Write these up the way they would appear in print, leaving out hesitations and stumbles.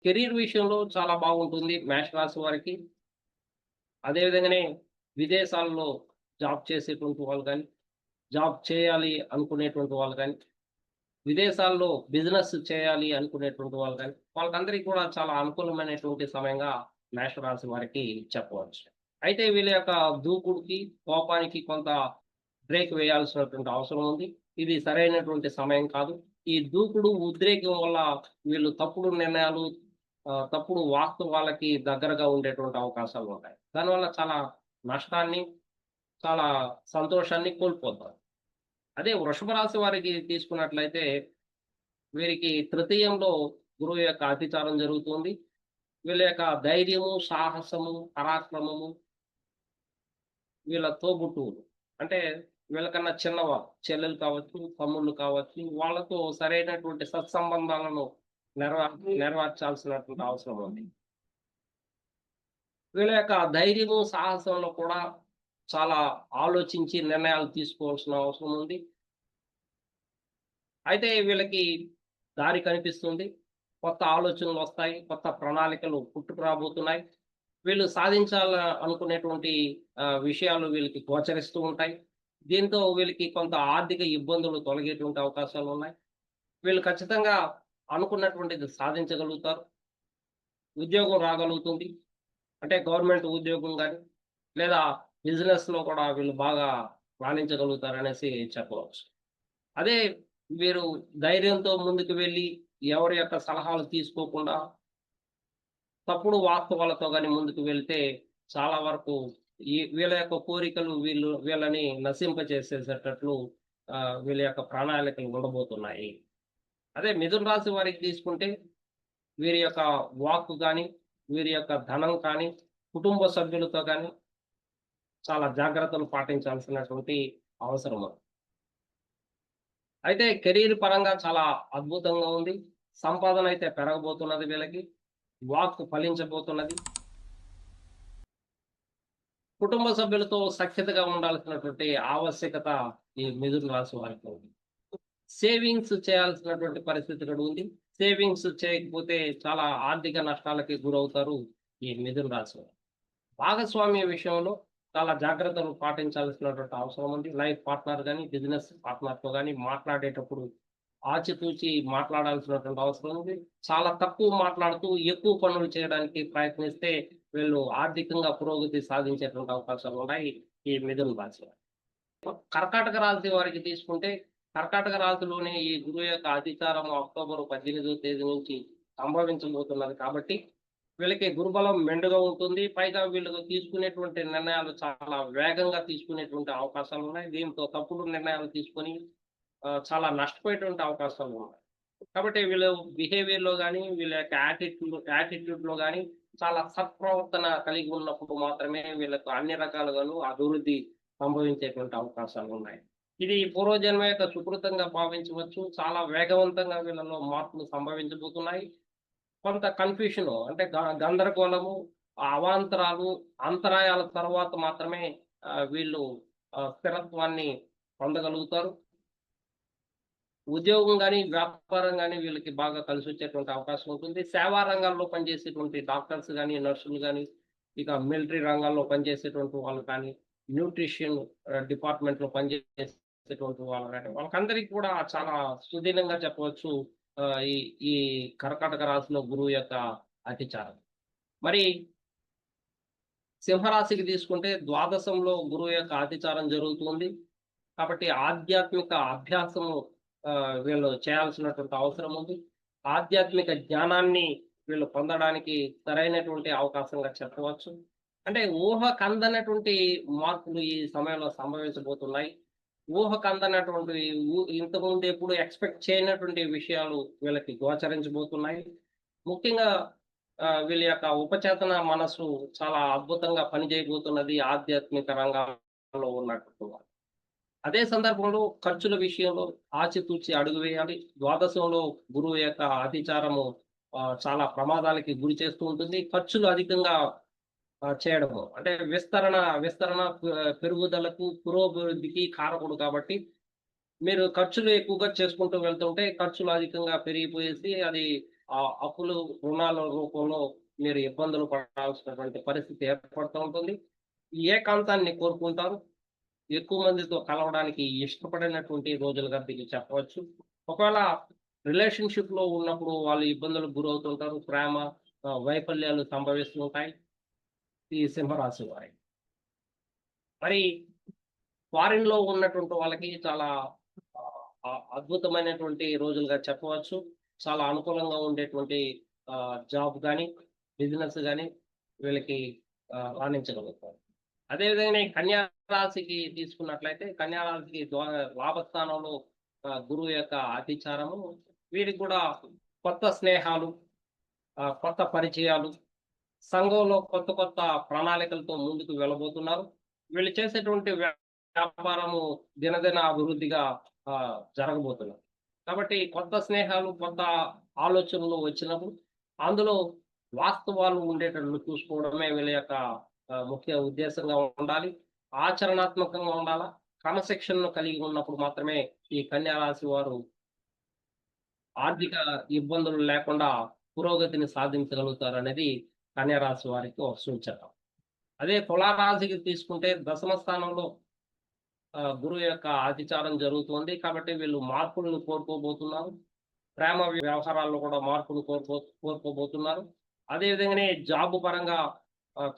Career విషయంలో చాలా బాగుంటుంది మేష రాశి వారికి. అదే విధంగానే విదేశాల్లో జాబ్ చేసేటువంటి వాళ్ళు గాని, జాబ్ చేయాలి అనుకునేటువంటి వాళ్ళు గాని, విదేశాల్లో బిజినెస్ చేయాలి అనుకునేటువంటి వాళ్ళు గాని, వాళ్ళకందరికి కూడా చాలా అనుకూలమైనటువంటి సమయంగా మేషరాశి వారికి చెప్పవచ్చు. అయితే వీళ్ళ యొక్క దూకుడుకి, కోపానికి కొంత బ్రేక్ వేయాల్సినటువంటి అవసరం ఉంది. ఇది సరైనటువంటి సమయం కాదు. ఈ దూకుడు, ఉద్రేకం వల్ల వీళ్ళు తప్పుడు నిర్ణయాలు, తప్పుడు వాస్తవాలకి దగ్గరగా ఉండేటువంటి అవకాశాలుంటాయి. దానివల్ల చాలా నష్టాన్ని, చాలా సంతోషాన్ని కోల్పోతారు. అదే వృషభ రాశి వారికి తీసుకున్నట్లయితే, వీరికి తృతీయంలో గురువు యొక్క అతిచారం జరుగుతుంది. వీళ్ళ యొక్క ధైర్యము, సాహసము, పరాక్రమము, వీళ్ళ తోబుట్టువులు అంటే వీళ్ళకన్నా చిన్నవారు, చెల్లెలు కావచ్చు, తమ్ముళ్ళు కావచ్చు, వాళ్ళతో సరైనటువంటి సత్సంబంధాలను నెరవే నెరవేర్చాల్సినటువంటి అవసరం ఉంది. వీళ్ళ యొక్క ధైర్యము, సాహసంలో కూడా చాలా ఆలోచించి నిర్ణయాలు తీసుకోవాల్సిన అవసరం ఉంది. అయితే వీళ్ళకి దారి కనిపిస్తుంది. కొత్త ఆలోచనలొస్తాయి. కొత్త ప్రణాళికలు పుట్టుకు రాబోతున్నాయి. వీళ్ళు అనుకునేటువంటి విషయాలు వీళ్ళకి గోచరిస్తూ ఉంటాయి. దీంతో వీళ్ళకి కొంత ఆర్థిక ఇబ్బందులు తొలగేటువంటి అవకాశాలున్నాయి. వీళ్ళు ఖచ్చితంగా అనుకున్నటువంటిది సాధించగలుగుతారు. ఉద్యోగం రాగలుగుతుంది. అంటే గవర్నమెంట్ ఉద్యోగం గాని, లేదా బిజినెస్‌లో కూడా వీళ్ళు బాగా రాణించగలుగుతారనేసి చెప్పవచ్చు. అదే వీరు ధైర్యంతో ముందుకు వెళ్లి, ఎవరి యొక్క సలహాలు తీసుకోకుండా, తప్పుడు వాస్తవాలతో గాని ముందుకు వెళ్తే, చాలా వరకు వీళ్ళ యొక్క కోరికలు వీళ్ళని నశింపచేసేసేటట్లు వీళ్ళ యొక్క ప్రణాళికలు ఉండబోతున్నాయి. అదే మిథున రాశి వారికి తీసుకుంటే, వీరి యొక్క వాక్కు గాని, వీరి యొక్క ధనం కానీ, కుటుంబ సభ్యులతో గాని చాలా జాగ్రత్తలు పాటించాల్సినటువంటి అవసరం ఉంది. అయితే కెరీర్ పరంగా చాలా అద్భుతంగా ఉంది. సంపాదన అయితే పెరగబోతున్నది వీళ్ళకి. వాక్ ఫలించబోతున్నది. కుటుంబ సభ్యులతో సఖ్యతగా ఉండాల్సినటువంటి ఆవశ్యకత ఈ మిథున రాశి వారికి ఉంది. సేవింగ్స్ చేయాల్సినటువంటి పరిస్థితి కూడా ఉంది. సేవింగ్స్ చేయకపోతే చాలా ఆర్థిక నష్టాలకి గురవుతారు ఈ మిథున రాశి వారు. భాగస్వామ్య విషయంలో చాలా జాగ్రత్తలు పాటించాల్సినటువంటి అవసరం ఉంది. లైఫ్ పార్ట్నర్ గాని, బిజినెస్ పార్ట్నర్‌తో గాని మాట్లాడేటప్పుడు ఆచితూచి మాట్లాడాల్సినటువంటి అవసరం ఉంది. చాలా తక్కువ మాట్లాడుతూ ఎక్కువ పనులు చేయడానికి ప్రయత్నిస్తే వీళ్ళు ఆర్థికంగా పురోగతి సాధించేటువంటి అవకాశాలున్నాయి ఈ మిథున రాశి వారు. కర్కాటక రాశి వారికి తీసుకుంటే, కర్కాటక రాశిలోనే ఈ గురువు యొక్క అధిచారం అక్టోబర్ 18వ తేదీ నుంచి సంభవించబోతున్నది కాబట్టి వీళ్ళకి గురుబలం మెండుగా ఉంటుంది. పైగా వీళ్ళు తీసుకునేటువంటి నిర్ణయాలు చాలా వేగంగా తీసుకునేటువంటి అవకాశాలున్నాయి. దీంతో తప్పుడు నిర్ణయాలు తీసుకొని చాలా నష్టపోయేటువంటి అవకాశాలున్నాయి. కాబట్టి వీళ్ళు బిహేవియర్‌లో గాని, వీళ్ళ యొక్క యాటిట్యూడ్‌లో గాని చాలా సత్ప్రవర్తన కలిగి ఉన్నప్పుడు మాత్రమే వీళ్ళకు అన్ని రకాలుగాను అభివృద్ధి సంభవించేటువంటి అవకాశాలున్నాయి. ఇది పూర్వజన్మ యొక్క సుకృతంగా భావించవచ్చు. చాలా వేగవంతంగా వీళ్ళలో మార్పులు సంభవించబోతున్నాయి. కొంత కన్‌ఫ్యూషను అంటే గందరగోళము, అవాంతరాలు, అంతరాయాల తర్వాత మాత్రమే వీళ్ళు స్థిరత్వాన్ని పొందగలుగుతారు. ఉద్యోగం గాని, వ్యాపారం గాని వీళ్ళకి బాగా కలిసొచ్చేటువంటి అవకాశం ఉంటుంది. సేవా రంగాల్లో పనిచేసేటువంటి డాక్టర్స్ గాని, నర్సులు గాని, ఇక మిలిటరీ రంగాల్లో పనిచేసేటువంటి వాళ్ళు కానీ, న్యూట్రిషన్ డిపార్ట్‌మెంట్‌లో పనిచేసేటువంటి వాళ్ళు గాని, వాళ్ళకందరికి కూడా చాలా సుదీనంగా చెప్పవచ్చు. ఈ ఈ కర్కాటక రాశిలో గురువు యొక్క అతిచారం. మరి సింహరాశికి తీసుకుంటే ద్వాదశంలో గురువు యొక్క అతిచారం జరుగుతుంది. కాబట్టి ఆధ్యాత్మిక అభ్యాసము వీళ్ళు చేయాల్సినటువంటి అవసరం ఉంది. ఆధ్యాత్మిక జ్ఞానాన్ని వీళ్ళు పొందడానికి సరైనటువంటి అవకాశంగా చెప్పవచ్చు. అంటే ఊహకందనటువంటి మార్పులు ఈ సమయంలో సంభవించబోతున్నాయి. ఊహకందనటువంటి ఇంతకుముందు ఎప్పుడు ఎక్స్‌పెక్ట్ చేయనటువంటి విషయాలు వీళ్ళకి గోచరించబోతున్నాయి. ముఖ్యంగా వీళ్ళ యొక్క ఉపచేతన మనస్సు చాలా అద్భుతంగా పనిచేయబోతున్నది ఆధ్యాత్మిక రంగాల్లో ఉన్నటువంటి వాళ్ళు. అదే సందర్భంలో ఖర్చుల విషయంలో ఆచితూచి అడుగు వేయాలి. ద్వాదశంలో గురువు యొక్క అతిచారము చాలా ప్రమాదాలకి గురి చేస్తూ ఉంటుంది. ఖర్చులు అధికంగా చేయడము. అంటే విస్తరణ పెరుగుదలకు, పురోభివృద్ధికి కారకుడు కాబట్టి, మీరు ఖర్చులు ఎక్కువగా చేసుకుంటూ వెళ్తుంటే ఖర్చులు అధికంగా పెరిగిపోయేసి అది అప్పులు, రుణాల రూపంలో మీరు ఇబ్బందులు పడాల్సినటువంటి పరిస్థితి ఏర్పడుతూ ఉంటుంది. ఈ ఏకాంతాన్ని కోరుకుంటారు. ఎక్కువ మందితో కలవడానికి ఇష్టపడినటువంటి రోజులుగా దీన్ని చెప్పవచ్చు. ఒకవేళ రిలేషన్‌షిప్‌లో ఉన్నప్పుడు వాళ్ళు ఇబ్బందులకు గురవుతుంటారు. ప్రేమ వైఫల్యాలు సంభవిస్తూ ఉంటాయి. ఈ సింహరాశి వారికి. మరి ఫారిన్‌లో ఉన్నటువంటి వాళ్ళకి చాలా అద్భుతమైనటువంటి రోజులుగా చెప్పవచ్చు. చాలా అనుకూలంగా ఉండేటువంటి జాబ్ గాని, బిజినెస్ గాని వీళ్ళకి రాణించగలుగుతారు. అదేవిధంగా ఈ కన్యా రాశికి తీసుకున్నట్లయితే కన్యా రాశికి లాభస్థానంలో గురువు యొక్క అతిచారము వీరికి కూడా కొత్త స్నేహాలు, కొత్త పరిచయాలు, సంఘంలో కొత్త కొత్త ప్రణాళికలతో ముందుకు వెళ్ళబోతున్నారు. వీళ్ళు చేసేటువంటి వ్యాపారము దినదిన అభివృద్ధిగా జరగబోతున్నది. కాబట్టి కొత్త స్నేహాలు, కొత్త ఆలోచనలు వచ్చినప్పుడు అందులో వాస్తవాలు ఉండేటట్లు చూసుకోవడమే వీళ్ళ యొక్క ముఖ్య ఉద్దేశంగా ఉండాలి. ఆచరణాత్మకంగా ఉండాలా. క్రమశిక్షణను కలిగి ఉన్నప్పుడు మాత్రమే ఈ కన్యా రాశి వారు ఆర్థిక ఇబ్బందులు లేకుండా పురోగతిని సాధించగలుగుతారనేది కన్యా రాశి వారికి ఒక సూచన. అదే తులారాశికి తీసుకుంటే దశమ స్థానంలో గురువు యొక్క అతిచారం జరుగుతుంది. కాబట్టి వీళ్ళు మార్పులను కోరుకోబోతున్నారు. ప్రేమ వ్యవహారాల్లో కూడా మార్పులు కోరుకోబోతున్నారు. అదే విధంగానే జాబ్ పరంగా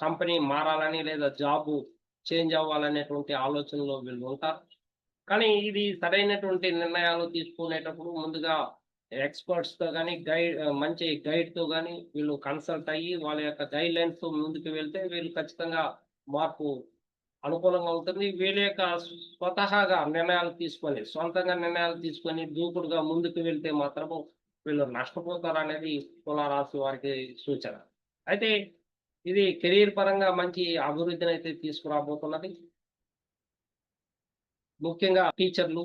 కంపెనీ మారాలని లేదా జాబు చేంజ్ అవ్వాలనేటువంటి ఆలోచనలో వీళ్ళు ఉంటారు. కానీ ఇది సరైనటువంటి నిర్ణయాలు తీసుకునేటప్పుడు ముందుగా ఎక్స్‌పర్ట్స్‌తో గాని, మంచి గైడ్‌తో గాని వీళ్ళు కన్సల్ట్ అయ్యి వాళ్ళ యొక్క గైడ్‌లైన్స్‌తో ముందుకు వెళ్తే వీళ్ళు ఖచ్చితంగా మార్పు అనుకూలంగా ఉంటుంది. వీళ్ళ యొక్క స్వతహాగా నిర్ణయాలు తీసుకొని, సొంతంగా నిర్ణయాలు తీసుకొని దూకుడుగా ముందుకు వెళ్తే మాత్రము వీళ్ళు నష్టపోతారనేది తులారాశి వారికి సూచన. అయితే ఇది కెరీర్ పరంగా మంచి అభివృద్ధినైతే తీసుకురాబోతున్నది. ముఖ్యంగా టీచర్లు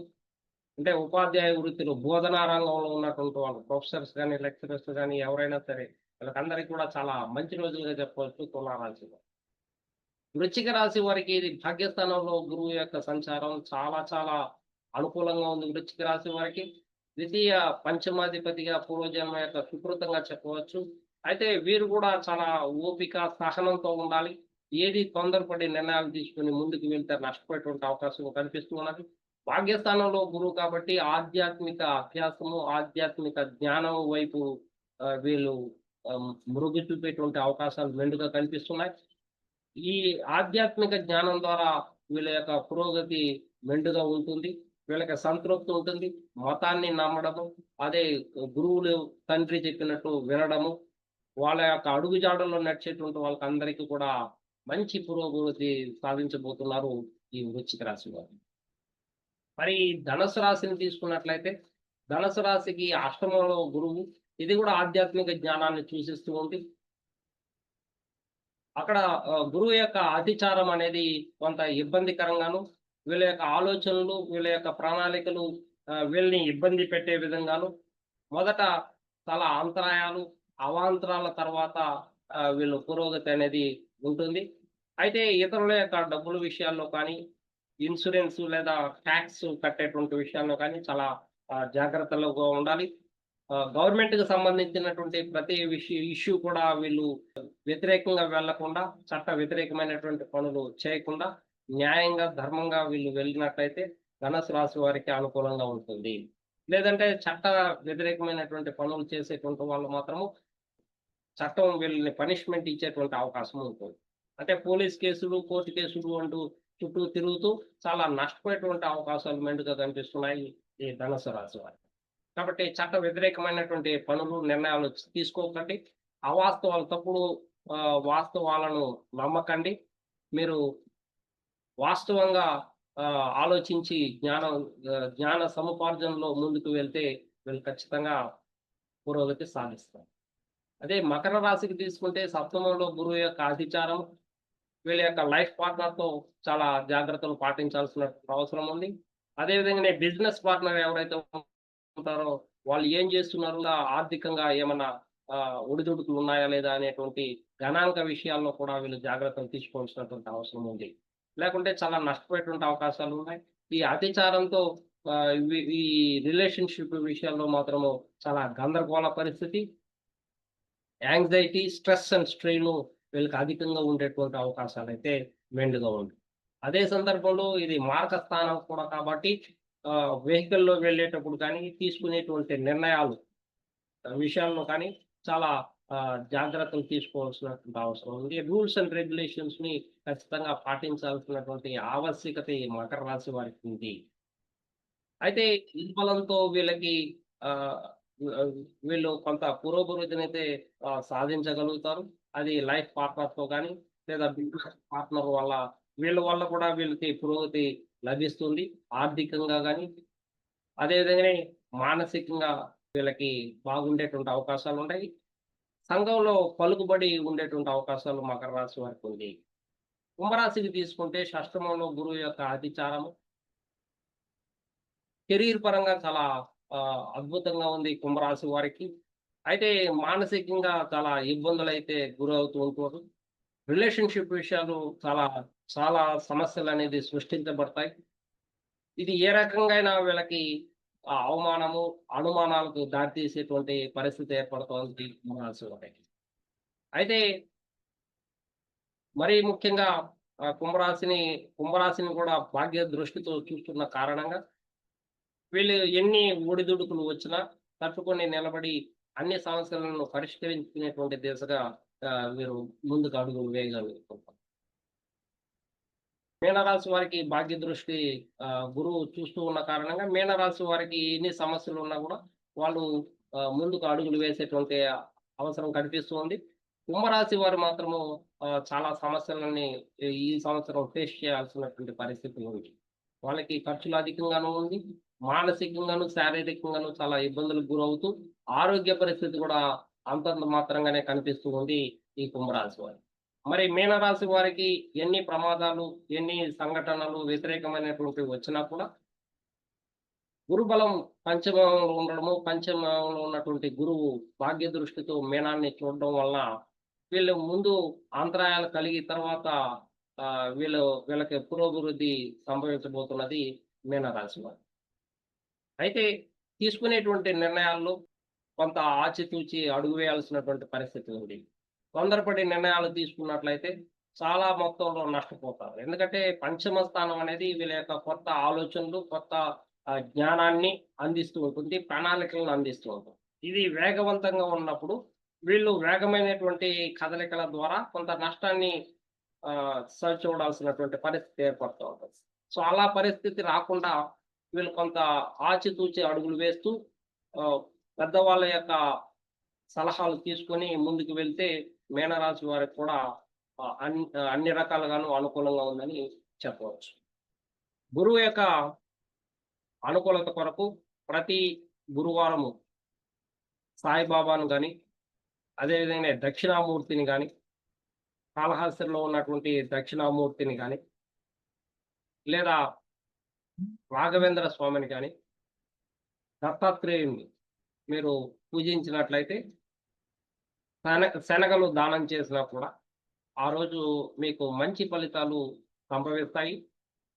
అంటే ఉపాధ్యాయ వృత్తిలో బోధనా రంగంలో ఉన్నటువంటి వాళ్ళు ప్రొఫెసర్స్ గాని, లెక్చరర్స్ గాని ఎవరైనా సరే వీళ్ళకందరికి కూడా చాలా మంచి రోజులుగా చెప్పవచ్చు తులారాశిలో. వృశ్చిక రాశి వారికి ఇది భాగ్యస్థానంలో గురువు యొక్క సంచారం చాలా చాలా అనుకూలంగా ఉంది వృశ్చిక రాశి వారికి. ద్వితీయ పంచమాధిపతిగా పూర్వజన్మ యొక్క సుకృతంగా చెప్పవచ్చు. అయితే వీరు కూడా చాలా ఓపిక, సహనంతో ఉండాలి. ఏది తొందరపడి నిర్ణయాలు తీసుకొని ముందుకు వెళ్తే నష్టపోయేటువంటి అవకాశం కనిపిస్తూ ఉన్నది. భాగ్యస్థానంలో గురువు కాబట్టి ఆధ్యాత్మిక అభ్యాసము, ఆధ్యాత్మిక జ్ఞానం వైపు వీళ్ళు మొగ్గు చూపేటువంటి అవకాశాలు మెండుగా కనిపిస్తున్నాయి. ఈ ఆధ్యాత్మిక జ్ఞానం ద్వారా వీళ్ళ యొక్క పురోగతి మెండుగా ఉంటుంది. వీళ్ళకి సంతృప్తి ఉంటుంది. మతాన్ని నమ్మడము, అదే గురువులు తండ్రి చెప్పినట్టు వినడము, వాళ్ళ యొక్క అడుగుజాడల్లో నడిచేటువంటి వాళ్ళకందరికీ కూడా మంచి పురోగతి సాధించబోతున్నారు ఈ వృశ్చిక రాశి వారు. మరి ధనుసు రాశిని తీసుకున్నట్లయితే, ధనుసు రాశికి అష్టమంలో గురువు. ఇది కూడా ఆధ్యాత్మిక జ్ఞానాన్ని సూచిస్తూ ఉంది. అక్కడ గురువు యొక్క అతిచారం అనేది కొంత ఇబ్బందికరంగాను, వీళ్ళ యొక్క ఆలోచనలు, వీళ్ళ యొక్క ప్రణాళికలు వీళ్ళని ఇబ్బంది పెట్టే విధంగాను, మొదట చాలా అంతరాయాలు, అవాంతరాల తర్వాత వీళ్ళు పురోగతి అనేది ఉంటుంది. అయితే ఇతరుల యొక్క డబ్బుల విషయాల్లో కానీ, ఇన్సూరెన్స్ లేదా టాక్స్ కట్టేటువంటి విషయాల్లో కానీ చాలా జాగ్రత్తలుగా ఉండాలి. గవర్నమెంట్‌కి సంబంధించినటువంటి ప్రతి ఇష్యూ కూడా వీళ్ళు వ్యతిరేకంగా వెళ్ళకుండా, చట్ట వ్యతిరేకమైనటువంటి పనులు చేయకుండా, న్యాయంగా, ధర్మంగా వీళ్ళు వెళ్ళినట్టయితే ధనుసు రాశి వారికి అనుకూలంగా ఉంటుంది. లేదంటే చట్ట వ్యతిరేకమైనటువంటి పనులు చేసేటువంటి వాళ్ళు మాత్రము చట్టం వీళ్ళని పనిష్మెంట్ ఇచ్చేటువంటి అవకాశం ఉంటుంది. అంటే పోలీస్ కేసులు, కోర్టు కేసులు అంటూ చుట్టూ తిరుగుతూ చాలా నష్టపోయేటువంటి అవకాశాలు మెండుగా కనిపిస్తున్నాయి ఈ ధనుసు రాశి వారికి. కాబట్టి చట్ట వ్యతిరేకమైనటువంటి పనులు, నిర్ణయాలు తీసుకోకండి. అవాస్తవాలు, తప్పుడు వాస్తవాలను నమ్మకండి. మీరు వాస్తవంగా ఆలోచించి జ్ఞాన సముపార్జనలో ముందుకు వెళ్తే వీళ్ళు ఖచ్చితంగా పురోగతి సాధిస్తారు. అదే మకర రాశికి తీసుకుంటే సప్తమంలో గురువు యొక్క అతిచారం వీళ్ళ యొక్క లైఫ్ పార్ట్నర్‌తో చాలా జాగ్రత్తలు పాటించాల్సిన అవసరం ఉంది. అదే విధంగానే బిజినెస్ పార్ట్నర్ ఎవరైతే ఉంటారో వాళ్ళు ఏం చేస్తున్నారు? ఆర్థికంగా ఏమన్నా ఒడిదుడుకులు ఉన్నాయా లేదా అనేటువంటి గణాంక విషయాల్లో కూడా వీళ్ళు జాగ్రత్తలు తీసుకోవాల్సినటువంటి అవసరం ఉంది. లేకుంటే చాలా నష్టపోయేటువంటి అవకాశాలున్నాయి. ఈ అతిచారంతో ఈ రిలేషన్‌షిప్ విషయాల్లో మాత్రము చాలా గందరగోళ పరిస్థితి. యాంగ్జైటీ, స్ట్రెస్ అండ్ స్ట్రెయిన్ వీళ్ళకి అధికంగా ఉండేటువంటి అవకాశాలైతే మెండుగా ఉంది. అదే సందర్భంలో ఇది మార్గ స్థానం కూడా కాబట్టి వెహికల్‌లో వెళ్ళేటప్పుడు కానీ, తీసుకునేటువంటి నిర్ణయాలు విషయాల్లో కానీ చాలా జాగ్రత్తలు తీసుకోవాల్సినటువంటి అవసరం ఉంది. రూల్స్ అండ్ రెగ్యులేషన్స్‌ని ఖచ్చితంగా పాటించాల్సినటువంటి ఆవశ్యకత ఈ మకర రాశి వారికి ఉంది. అయితే ఈ బలంతో వీళ్ళకి ఆహ్, వీళ్ళు కొంత పురోభివృద్ధినైతే సాధించగలుగుతారు. అది లైఫ్ పార్ట్నర్‌తో గాని, లేదా బిజినెస్ పార్ట్నర్ వల్ల వీళ్ళ వల్ల కూడా వీళ్ళకి పురోగతి లభిస్తుంది. ఆర్థికంగా గాని, అదే విధంగానే మానసికంగా వీళ్ళకి బాగుండేటువంటి అవకాశాలుంటాయి. సంఘంలో పలుకుబడి ఉండేటువంటి అవకాశాలు మకర రాశి వారికి ఉంది. కుంభరాశికి తీసుకుంటే షష్టమంలో గురువు యొక్క అతిచారము కెరీర్ పరంగా చాలా అద్భుతంగా ఉంది కుంభరాశి వారికి. అయితే మానసికంగా చాలా ఇబ్బందులైతే గురవుతూ ఉంటారు. రిలేషన్‌షిప్ విషయాలు చాలా, చాలా సమస్యలనేది సృష్టించబడతాయి. ఇది ఏ రకంగా అయినా వీళ్ళకి అవమానము, అనుమానాలకు దారితీసేటువంటి పరిస్థితి ఏర్పడుతోంది కుంభరాశి వారికి. అయితే మరీ ముఖ్యంగా కుంభరాశిని కూడా భాగ్య దృష్టితో చూస్తున్న కారణంగా వీళ్ళు ఎన్ని ఒడిదుడుకులు వచ్చినా తట్టుకొని నిలబడి అన్ని సమస్యలను పరిష్కరించుకునేటువంటి దిశగా వీరు ముందుకు అడుగులు వేయగలుగుతుంటారు. మీనరాశి వారికి భాగ్య దృష్టి గురువు చూస్తూ ఉన్న కారణంగా మీనరాశి వారికి ఎన్ని సమస్యలున్నా కూడా వాళ్ళు ముందుకు అడుగులు వేసేటువంటి అవసరం కనిపిస్తూ ఉంది. కుంభరాశి వారు మాత్రము చాలా సమస్యలని ఈ సంవత్సరం ఫేస్ చేయాల్సినటువంటి పరిస్థితి ఉంది. వాళ్ళకి ఖర్చులు అధికంగాను ఉంది. మానసికంగాను, శారీరకంగాను చాలా ఇబ్బందులకు గురవుతూ, ఆరోగ్య పరిస్థితి కూడా అంతంత మాత్రంగానే కనిపిస్తూ ఉంది ఈ కుంభరాశి వారికి. మరి మీనరాశి వారికి ఎన్ని ప్రమాదాలు, ఎన్ని సంఘటనలు వ్యతిరేకమైనటువంటివి వచ్చినా కూడా గురుబలం పంచమంలో ఉండడము, పంచమంలో ఉన్నటువంటి గురువు భాగ్య దృష్టితో మీనాన్ని చూడడం వలన వీళ్ళు ముందు అంతరాయాలు కలిగి తర్వాత వీళ్ళకి పురోభివృద్ధి సంభవించబోతున్నది మీనరాశి వారు. అయితే తీసుకునేటువంటి నిర్ణయాల్లో కొంత ఆచితూచి అడుగు వేయాల్సినటువంటి పరిస్థితి ఉంది. తొందరపడి నిర్ణయాలు తీసుకున్నట్లయితే చాలా మొత్తంలో నష్టపోతారు. ఎందుకంటే పంచమ స్థానం అనేది వీళ్ళ యొక్క కొత్త ఆలోచనలు, కొత్త జ్ఞానాన్ని అందిస్తూ ఉంటుంది. ప్రణాళికలను అందిస్తూ ఉంటుంది. ఇది వేగవంతంగా ఉన్నప్పుడు వీళ్ళు వేగమైనటువంటి కదలికల ద్వారా కొంత నష్టాన్ని సరిచూడాల్సినటువంటి పరిస్థితి ఏర్పడుతూ ఉంటుంది. సో, అలా పరిస్థితి రాకుండా వీళ్ళు కొంత ఆచితూచి అడుగులు వేస్తూ ఆహ్, పెద్దవాళ్ళ యొక్క సలహాలు తీసుకొని ముందుకు వెళ్తే మీనరాశి వారికి కూడా అన్ని రకాలుగాను అనుకూలంగా ఉందని చెప్పవచ్చు. గురువు యొక్క అనుకూలత కొరకు ప్రతి గురువారము సాయిబాబాను గాని, అదేవిధంగా దక్షిణామూర్తిని గాని, కాళహస్తిలో ఉన్నటువంటి దక్షిణామూర్తిని గాని, లేదా రాఘవేంద్ర స్వామిని గాని, దత్తాత్రేయుడిని మీరు పూజించినట్లయితే శనగలు దానం చేసినా కూడా ఆ రోజు మీకు మంచి ఫలితాలు సంభవిస్తాయి.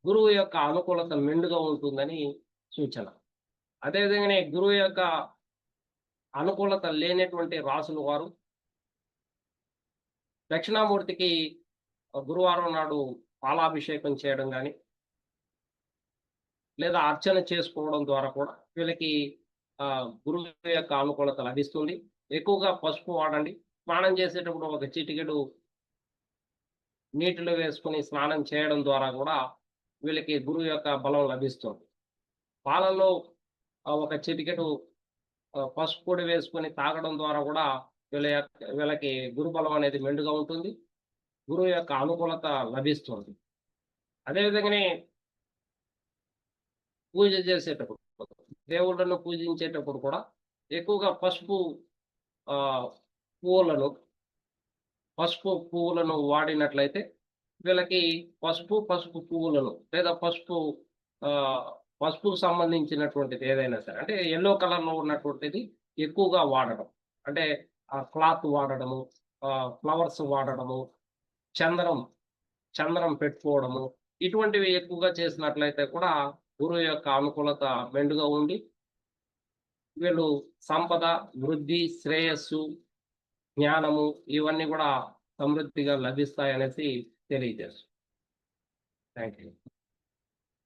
గురువు యొక్క అనుకూలత మెండుగా ఉంటుందని సూచన. అదేవిధంగానే గురువు యొక్క అనుకూలత లేనటువంటి రాసుల వారు దక్షిణామూర్తికి గురువారం నాడు పాలాభిషేకం చేయడం గాని, లేదా అర్చన చేసుకోవడం ద్వారా కూడా వీళ్ళకి గురువు యొక్క అనుకూలత లభిస్తుంది. ఎక్కువగా పసుపు వాడండి. స్నానం చేసేటప్పుడు ఒక చిటికెడు నీటిలో వేసుకొని స్నానం చేయడం ద్వారా కూడా వీళ్ళకి గురువు యొక్క బలం లభిస్తుంది. పాలల్లో ఒక చిటికెడు పసుపు పొడి వేసుకొని తాగడం ద్వారా కూడా వీళ్ళకి గురుబలం అనేది మెండుగా ఉంటుంది. గురువు యొక్క అనుకూలత లభిస్తుంది. అదేవిధంగానే పూజ చేసేటప్పుడు, దేవుళ్ళను పూజించేటప్పుడు కూడా ఎక్కువగా ఆహ్, పువ్వులను పసుపు పువ్వులను వాడినట్లయితే వీళ్ళకి పసుపు పువ్వులను లేదా ఆహ్, పసుపుకు సంబంధించినటువంటిది ఏదైనా సరే అంటే యెల్లో కలర్‌లో ఉన్నటువంటిది ఎక్కువగా వాడడం. అంటే క్లాత్ వాడడము, ఫ్లవర్స్ వాడడము, చందనం, చందనం పెట్టుకోవడము, ఇటువంటివి ఎక్కువగా చేసినట్లయితే కూడా గురువు యొక్క అనుకూలత మెండుగా ఉండి వీళ్ళు సంపద, వృద్ధి, శ్రేయస్సు జ్ఞానము ఇవన్నీ కూడా సమృద్ధిగా లభిస్తాయనేసి తెలియజేస్తుంది. Thank you.